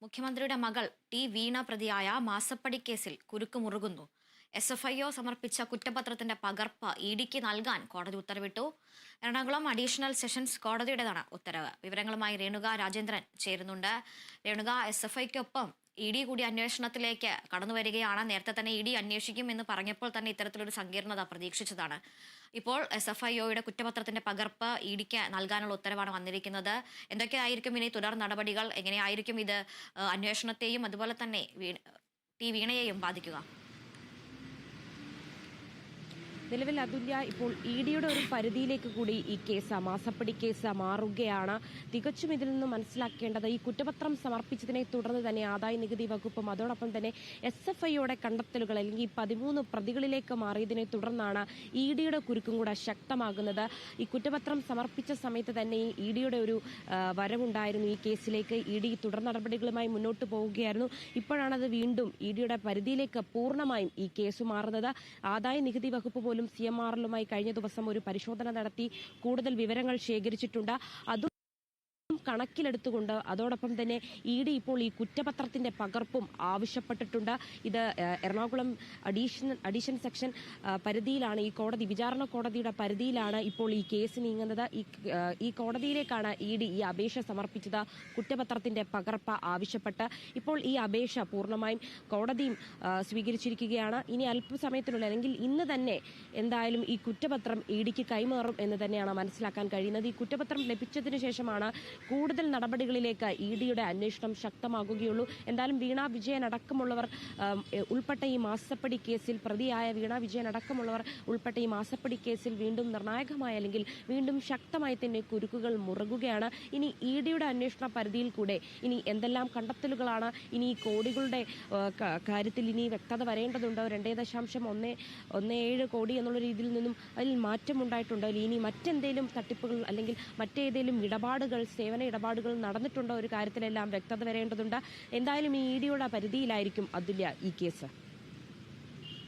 മുഖ്യമന്ത്രിയുടെ മകൾ ടി വീണ പ്രതിയായ മാസപ്പടി കേസിൽ കുരുക്കുമുറുകുന്നു. SFIO സമർപ്പിച്ച കുറ്റപത്രത്തിന്റെ പകർപ്പ് ഇഡിക്ക് നൽകാൻ കോടതി ഉത്തരവിട്ടു. എറണാകുളം അഡീഷണൽ സെഷൻസ് കോടതിയുടേതാണ് ഉത്തരവ്. വിവരങ്ങളുമായി രേണുക രാജേന്ദ്രൻ ചേരുന്നുണ്ട്. രേണുക, SFIക്കൊപ്പം ഇഡി കൂടി അന്വേഷണത്തിലേക്ക് കടന്നുവരികയാണ്. നേരത്തെ തന്നെ ഇഡി അന്വേഷിക്കും എന്ന് പറഞ്ഞപ്പോൾ തന്നെ ഇത്തരത്തിലൊരു സങ്കീർണത പ്രതീക്ഷിച്ചതാണ്. ഇപ്പോൾ SFIOയുടെ കുറ്റപത്രത്തിന്റെ പകർപ്പ് ഇഡിക്ക് നൽകാനുള്ള ഉത്തരവാണ് വന്നിരിക്കുന്നത്. എന്തൊക്കെയായിരിക്കും ഇനി തുടർ നടപടികൾ? എങ്ങനെയായിരിക്കും ഇത് അന്വേഷണത്തെയും അതുപോലെ തന്നെ ടി വീണയെയും ബാധിക്കുക? നിലവിൽ അതുല്യ, ഇപ്പോൾ ഇഡിയുടെ ഒരു പരിധിയിലേക്ക് കൂടി ഈ കേസ്, മാസപ്പടി കേസ് മാറുകയാണ്. തികച്ചും ഇതിൽ നിന്ന് മനസ്സിലാക്കേണ്ടത് ഈ കുറ്റപത്രം സമർപ്പിച്ചതിനെ തുടർന്ന് തന്നെ ആദായ നികുതി വകുപ്പും അതോടൊപ്പം തന്നെ SFIയുടെ കണ്ടെത്തലുകൾ അല്ലെങ്കിൽ 13 പ്രതികളിലേക്ക് മാറിയതിനെ തുടർന്നാണ് ഇഡിയുടെ കുരുക്കും കൂടെ ശക്തമാകുന്നത്. ഈ കുറ്റപത്രം സമർപ്പിച്ച സമയത്ത് തന്നെ ഇഡിയുടെ ഒരു വരവുണ്ടായിരുന്നു ഈ കേസിലേക്ക്. ഇഡി തുടർ നടപടികളുമായി മുന്നോട്ട് പോവുകയായിരുന്നു. ഇപ്പോഴാണത് വീണ്ടും ഇഡിയുടെ പരിധിയിലേക്ക് പൂർണ്ണമായും ഈ കേസ് മാറുന്നത്. ആദായ നികുതി വകുപ്പ് പോലും CMRലുമായി കഴിഞ്ഞ ദിവസം ഒരു പരിശോധന നടത്തി കൂടുതൽ വിവരങ്ങൾ ശേഖരിച്ചിട്ടുണ്ട്. അതും കണക്കിലെടുത്തുകൊണ്ട് അതോടൊപ്പം തന്നെ ഇഡി ഇപ്പോൾ ഈ കുറ്റപത്രത്തിന്റെ പകർപ്പും ആവശ്യപ്പെട്ടിട്ടുണ്ട്. ഇത് എറണാകുളം അഡീഷൻ സെക്ഷൻ പരിധിയിലാണ്, ഈ കോടതി, വിചാരണ കോടതിയുടെ പരിധിയിലാണ് ഇപ്പോൾ ഈ കേസ് നീങ്ങുന്നത്. ഈ കോടതിയിലേക്കാണ് ഇഡി ഈ അപേക്ഷ സമർപ്പിച്ചത്, കുറ്റപത്രത്തിന്റെ പകർപ്പ് ആവശ്യപ്പെട്ട്. ഇപ്പോൾ ഈ അപേക്ഷ പൂർണ്ണമായും കോടതിയും സ്വീകരിച്ചിരിക്കുകയാണ്. ഇനി അല്പസമയത്തിനുള്ളിൽ അല്ലെങ്കിൽ ഇന്ന് തന്നെ എന്തായാലും ഈ കുറ്റപത്രം ഇഡിക്ക് കൈമാറും എന്ന് തന്നെയാണ് മനസ്സിലാക്കാൻ കഴിയുന്നത്. ഈ കുറ്റപത്രം ലഭിച്ചതിനു ശേഷമാണ് കൂടുതൽ നടപടികളിലേക്ക് ഇഡിയുടെ അന്വേഷണം ശക്തമാകുകയുള്ളൂ. എന്തായാലും വീണ വിജയൻ അടക്കമുള്ളവർ ഉൾപ്പെട്ട ഈ മാസപ്പടി കേസിൽ, പ്രതിയായ വീണ വിജയൻ അടക്കമുള്ളവർ ഉൾപ്പെട്ട ഈ മാസപ്പടി കേസിൽ വീണ്ടും നിർണായകമായ അല്ലെങ്കിൽ വീണ്ടും ശക്തമായി തന്നെ കുരുക്കുകൾ മുറുകുകയാണ്. ഇനി ഇഡിയുടെ അന്വേഷണ പരിധിയിൽ കൂടെ ഇനി എന്തെല്ലാം കണ്ടെത്തലുകളാണ്, ഇനി ഈ കോടികളുടെ കാര്യത്തിൽ ഇനി വ്യക്തത വരേണ്ടതുണ്ട്. 2.17 കോടി എന്നുള്ള രീതിയിൽ നിന്നും അതിൽ മാറ്റമുണ്ടായിട്ടുണ്ട്. ഇനി മറ്റെന്തെങ്കിലും തട്ടിപ്പുകൾ അല്ലെങ്കിൽ മറ്റേതെങ്കിലും ഇടപാടുകൾ, സേവന ഇടപാടുകൾ നടന്നിട്ടുണ്ടോ, ഒരു കാര്യത്തിലെല്ലാം വ്യക്തത വരേണ്ടതുണ്ട്. എന്തായാലും ഈ ഇഡിയുടെ പരിധിയിലായിരിക്കും അതുല്യ ഈ കേസ്.